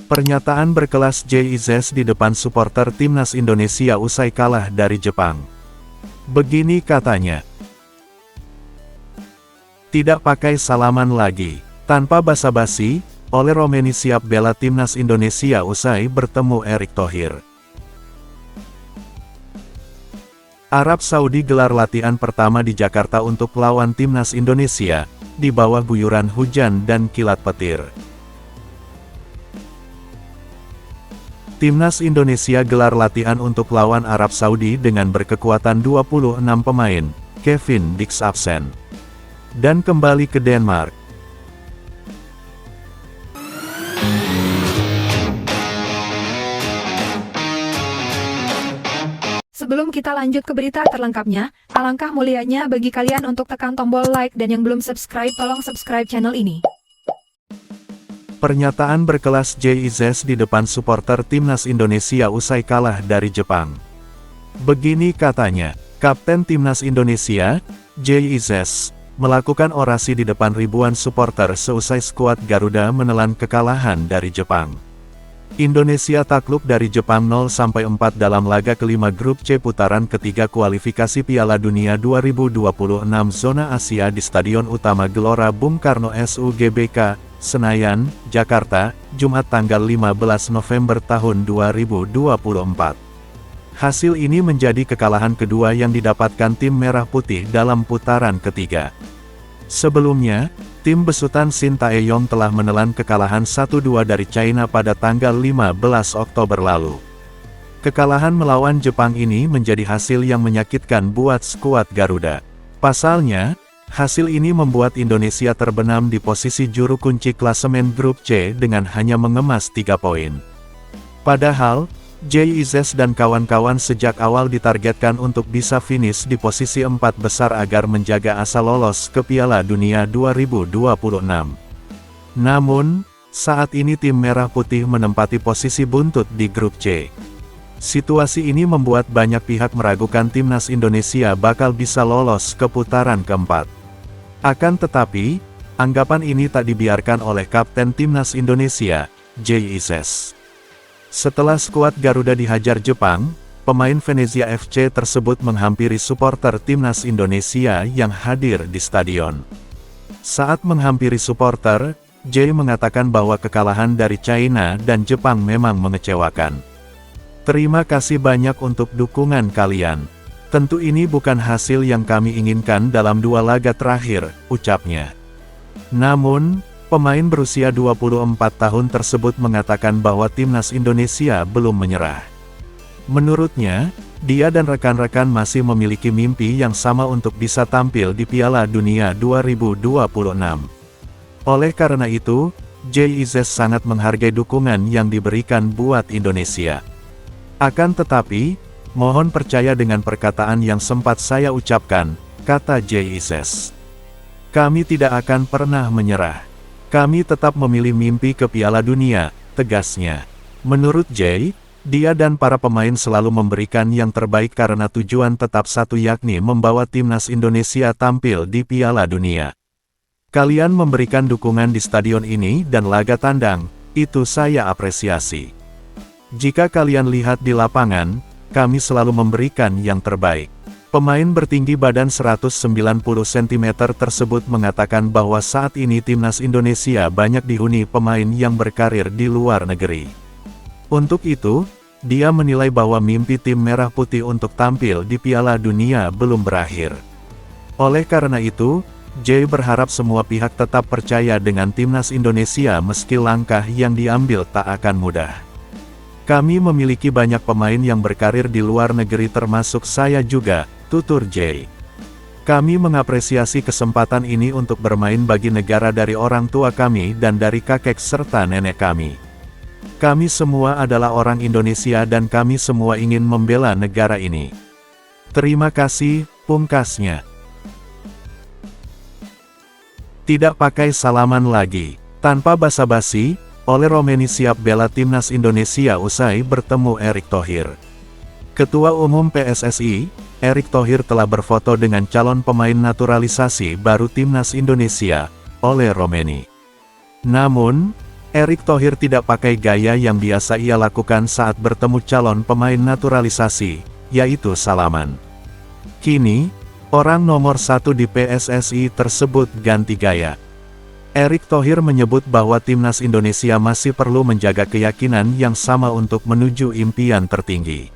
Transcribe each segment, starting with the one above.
Pernyataan berkelas JIZS di depan supporter timnas Indonesia usai kalah dari Jepang. Begini katanya. Tidak pakai salaman lagi. Tanpa basa-basi, Ole Romeni siap bela timnas Indonesia usai bertemu Erick Thohir. Arab Saudi gelar latihan pertama di Jakarta untuk lawan timnas Indonesia, di bawah guyuran hujan dan kilat petir. Timnas Indonesia gelar latihan untuk lawan Arab Saudi dengan berkekuatan 26 pemain, Kevin Dix absen, dan kembali ke Denmark. Sebelum kita lanjut ke berita terlengkapnya, alangkah mulianya bagi kalian untuk tekan tombol like dan yang belum subscribe tolong subscribe channel ini. Pernyataan berkelas JIZS di depan supporter timnas Indonesia usai kalah dari Jepang. Begini katanya, Kapten Timnas Indonesia, JIZS, melakukan orasi di depan ribuan supporter seusai skuad Garuda menelan kekalahan dari Jepang. Indonesia takluk dari Jepang 0-4 dalam laga kelima grup C putaran ketiga kualifikasi Piala Dunia 2026 zona Asia di Stadion Utama Gelora Bung Karno SUGBK, Senayan, Jakarta, Jumat tanggal 15 November tahun 2024. Hasil ini menjadi kekalahan kedua yang didapatkan tim Merah Putih dalam putaran ketiga. Sebelumnya, tim besutan Shin Tae-yong telah menelan kekalahan 1-2 dari China pada tanggal 15 Oktober lalu. Kekalahan melawan Jepang ini menjadi hasil yang menyakitkan buat skuad Garuda. Pasalnya, hasil ini membuat Indonesia terbenam di posisi juru kunci klasemen grup C dengan hanya mengemas 3 poin. Padahal, JIZS dan kawan-kawan sejak awal ditargetkan untuk bisa finish di posisi 4 besar agar menjaga asa lolos ke Piala Dunia 2026. Namun, saat ini tim Merah Putih menempati posisi buntut di grup C. Situasi ini membuat banyak pihak meragukan timnas Indonesia bakal bisa lolos ke putaran keempat. Akan tetapi, anggapan ini tak dibiarkan oleh Kapten Timnas Indonesia, JIZS. Setelah skuad Garuda dihajar Jepang, pemain Venezia FC tersebut menghampiri supporter timnas Indonesia yang hadir di stadion. Saat menghampiri supporter, J mengatakan bahwa kekalahan dari China dan Jepang memang mengecewakan. Terima kasih banyak untuk dukungan kalian. Tentu ini bukan hasil yang kami inginkan dalam 2 laga terakhir, ucapnya. Namun, pemain berusia 24 tahun tersebut mengatakan bahwa timnas Indonesia belum menyerah. Menurutnya, dia dan rekan-rekan masih memiliki mimpi yang sama untuk bisa tampil di Piala Dunia 2026. Oleh karena itu, JIZS sangat menghargai dukungan yang diberikan buat Indonesia. Akan tetapi, mohon percaya dengan perkataan yang sempat saya ucapkan, kata JIZS. Kami tidak akan pernah menyerah. Kami tetap memilih mimpi ke Piala Dunia, tegasnya. Menurut J, dia dan para pemain selalu memberikan yang terbaik karena tujuan tetap satu yakni membawa timnas Indonesia tampil di Piala Dunia. Kalian memberikan dukungan di stadion ini dan laga tandang, itu saya apresiasi. Jika kalian lihat di lapangan, kami selalu memberikan yang terbaik. Pemain bertinggi badan 190 cm tersebut mengatakan bahwa saat ini timnas Indonesia banyak dihuni pemain yang berkarir di luar negeri. Untuk itu, dia menilai bahwa mimpi tim Merah Putih untuk tampil di Piala Dunia belum berakhir. Oleh karena itu, J berharap semua pihak tetap percaya dengan timnas Indonesia meski langkah yang diambil tak akan mudah. Kami memiliki banyak pemain yang berkarir di luar negeri termasuk saya juga, tutur J. Kami mengapresiasi kesempatan ini untuk bermain bagi negara dari orang tua kami dan dari kakek serta nenek kami. Kami semua adalah orang Indonesia dan kami semua ingin membela negara ini. Terima kasih, pungkasnya. Tidak pakai salaman lagi. Tanpa basa-basi, Ole Romeni siap bela timnas Indonesia usai bertemu Erick Thohir. Ketua Umum PSSI, Erick Thohir telah berfoto dengan calon pemain naturalisasi baru timnas Indonesia, Ole Romeni. Namun, Erick Thohir tidak pakai gaya yang biasa ia lakukan saat bertemu calon pemain naturalisasi, yaitu salaman. Kini, orang nomor 1 di PSSI tersebut ganti gaya. Erick Thohir menyebut bahwa timnas Indonesia masih perlu menjaga keyakinan yang sama untuk menuju impian tertinggi.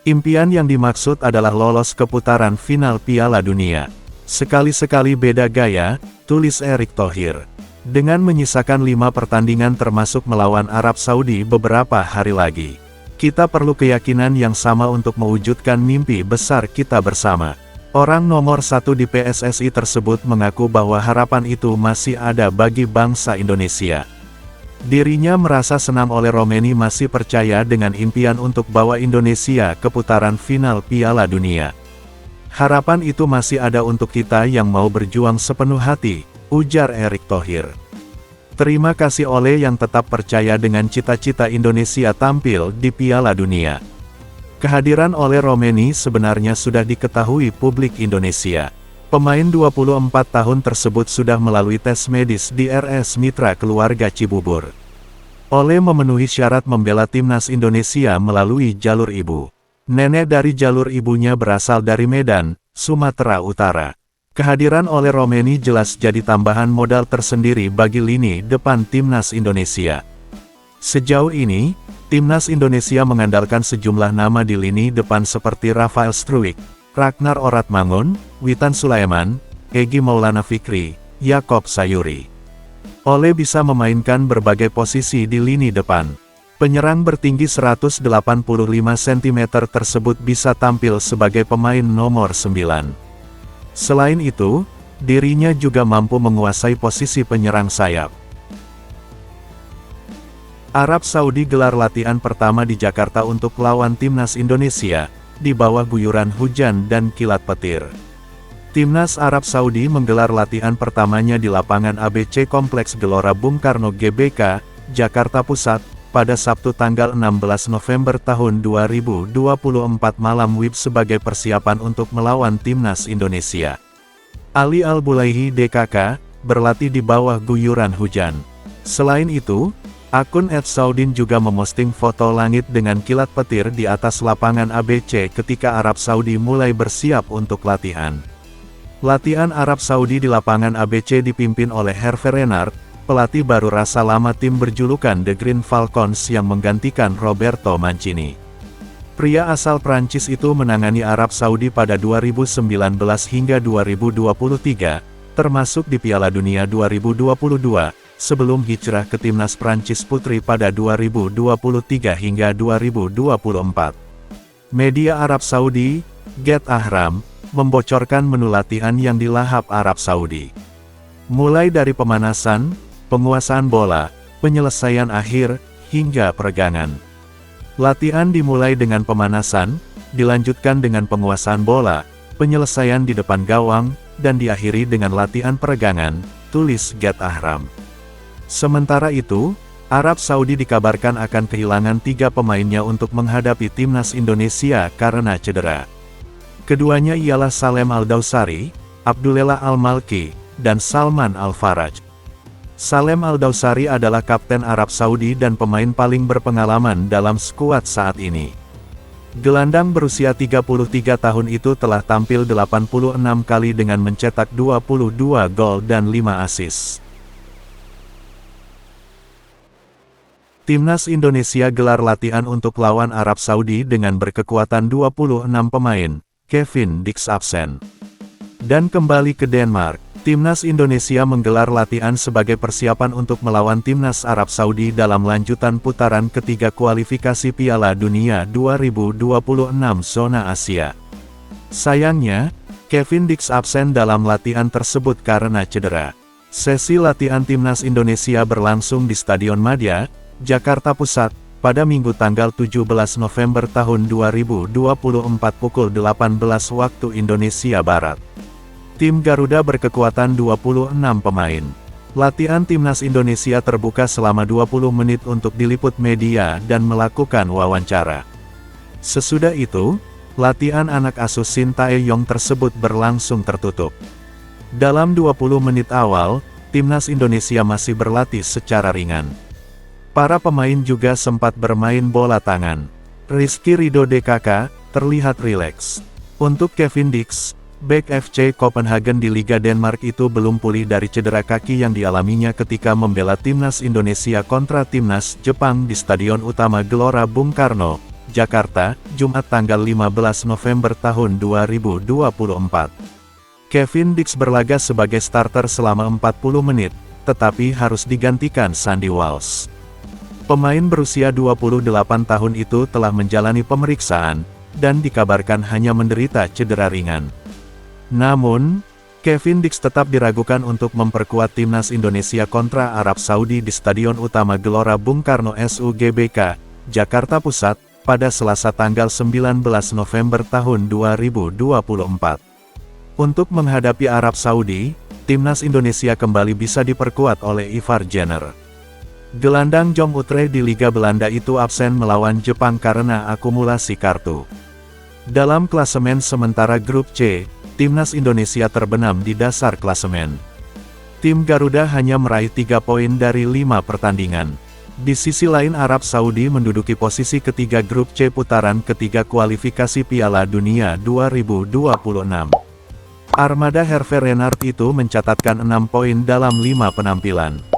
Impian yang dimaksud adalah lolos ke putaran final Piala Dunia. Sekali-sekali beda gaya, tulis Erick Thohir. Dengan menyisakan 5 pertandingan termasuk melawan Arab Saudi beberapa hari lagi. Kita perlu keyakinan yang sama untuk mewujudkan mimpi besar kita bersama. Orang nomor 1 di PSSI tersebut mengaku bahwa harapan itu masih ada bagi bangsa Indonesia. Dirinya merasa senang oleh Romaini masih percaya dengan impian untuk bawa Indonesia ke putaran final Piala Dunia. Harapan itu masih ada untuk kita yang mau berjuang sepenuh hati, ujar Erick Thohir. Terima kasih Ole yang tetap percaya dengan cita-cita Indonesia tampil di Piala Dunia. Kehadiran Ole Romaini sebenarnya sudah diketahui publik Indonesia. Pemain 24 tahun tersebut sudah melalui tes medis di RS Mitra Keluarga Cibubur. Ole memenuhi syarat membela timnas Indonesia melalui jalur ibu. Nenek dari jalur ibunya berasal dari Medan, Sumatera Utara. Kehadiran Ole Romaini jelas jadi tambahan modal tersendiri bagi lini depan timnas Indonesia. Sejauh ini, timnas Indonesia mengandalkan sejumlah nama di lini depan seperti Rafael Struijk, Ragnar Oratmangun, Witan Sulaiman, Egy Maulana Fikri, Yakob Sayuri. Ole bisa memainkan berbagai posisi di lini depan. Penyerang bertinggi 185 cm tersebut bisa tampil sebagai pemain nomor 9. Selain itu, dirinya juga mampu menguasai posisi penyerang sayap. Arab Saudi gelar latihan pertama di Jakarta untuk lawan timnas Indonesia, di bawah guyuran hujan dan kilat petir. Timnas Arab Saudi menggelar latihan pertamanya di lapangan ABC Kompleks Gelora Bung Karno GBK, Jakarta Pusat, pada Sabtu tanggal 16 November tahun 2024 malam WIB sebagai persiapan untuk melawan timnas Indonesia. Ali Al-Bulaihi DKK, berlatih di bawah guyuran hujan. Selain itu, akun @saudin juga memosting foto langit dengan kilat petir di atas lapangan ABC ketika Arab Saudi mulai bersiap untuk latihan. Latihan Arab Saudi di lapangan ABC dipimpin oleh Hervé Renard, pelatih baru rasa lama tim berjulukan The Green Falcons yang menggantikan Roberto Mancini. Pria asal Prancis itu menangani Arab Saudi pada 2019 hingga 2023, termasuk di Piala Dunia 2022, sebelum hijrah ke timnas Prancis Putri pada 2023 hingga 2024. Media Arab Saudi, Get Ahram, membocorkan menu latihan yang dilahap Arab Saudi. Mulai dari pemanasan, penguasaan bola, penyelesaian akhir, hingga peregangan. Latihan dimulai dengan pemanasan, dilanjutkan dengan penguasaan bola, penyelesaian di depan gawang, dan diakhiri dengan latihan peregangan, tulis Get Ahram. Sementara itu, Arab Saudi dikabarkan akan kehilangan 3 pemainnya untuk menghadapi timnas Indonesia karena cedera. Keduanya ialah Salem Al-Dawsari, Abdullah Al-Malki, dan Salman Al-Faraj. Salem Al-Dawsari adalah kapten Arab Saudi dan pemain paling berpengalaman dalam skuad saat ini. Gelandang berusia 33 tahun itu telah tampil 86 kali dengan mencetak 22 gol dan 5 assist. Timnas Indonesia gelar latihan untuk lawan Arab Saudi dengan berkekuatan 26 pemain, Kevin Dix absen. Dan kembali ke Denmark. Timnas Indonesia menggelar latihan sebagai persiapan untuk melawan timnas Arab Saudi dalam lanjutan putaran ketiga kualifikasi Piala Dunia 2026 zona Asia. Sayangnya, Kevin Dix absen dalam latihan tersebut karena cedera. Sesi latihan timnas Indonesia berlangsung di Stadion Madia, Jakarta Pusat, pada Minggu tanggal 17 November tahun 2024 pukul 18 waktu Indonesia Barat. Tim Garuda berkekuatan 26 pemain. Latihan timnas Indonesia terbuka selama 20 menit untuk diliput media dan melakukan wawancara. Sesudah itu, latihan anak asuh Shin Tae-yong tersebut berlangsung tertutup. Dalam 20 menit awal, timnas Indonesia masih berlatih secara ringan. Para pemain juga sempat bermain bola tangan. Rizky Ridho DKK, terlihat rileks. Untuk Kevin Dix, bek FC Copenhagen di Liga Denmark itu belum pulih dari cedera kaki yang dialaminya ketika membela timnas Indonesia kontra timnas Jepang di Stadion Utama Gelora Bung Karno, Jakarta, Jumat tanggal 15 November tahun 2024. Kevin Dix berlaga sebagai starter selama 40 menit, tetapi harus digantikan Sandy Walsh. Pemain berusia 28 tahun itu telah menjalani pemeriksaan, dan dikabarkan hanya menderita cedera ringan. Namun, Kevin Dix tetap diragukan untuk memperkuat timnas Indonesia kontra Arab Saudi di Stadion Utama Gelora Bung Karno SUGBK, Jakarta Pusat, pada Selasa tanggal 19 November tahun 2024. Untuk menghadapi Arab Saudi, timnas Indonesia kembali bisa diperkuat oleh Ivar Jenner. Gelandang Jong Utrecht di Liga Belanda itu absen melawan Jepang karena akumulasi kartu. Dalam klasemen sementara grup C, timnas Indonesia terbenam di dasar klasemen. Tim Garuda hanya meraih 3 poin dari 5 pertandingan. Di sisi lain Arab Saudi menduduki posisi ketiga grup C putaran ketiga kualifikasi Piala Dunia 2026. Armada Hervé Renard itu mencatatkan 6 poin dalam 5 penampilan.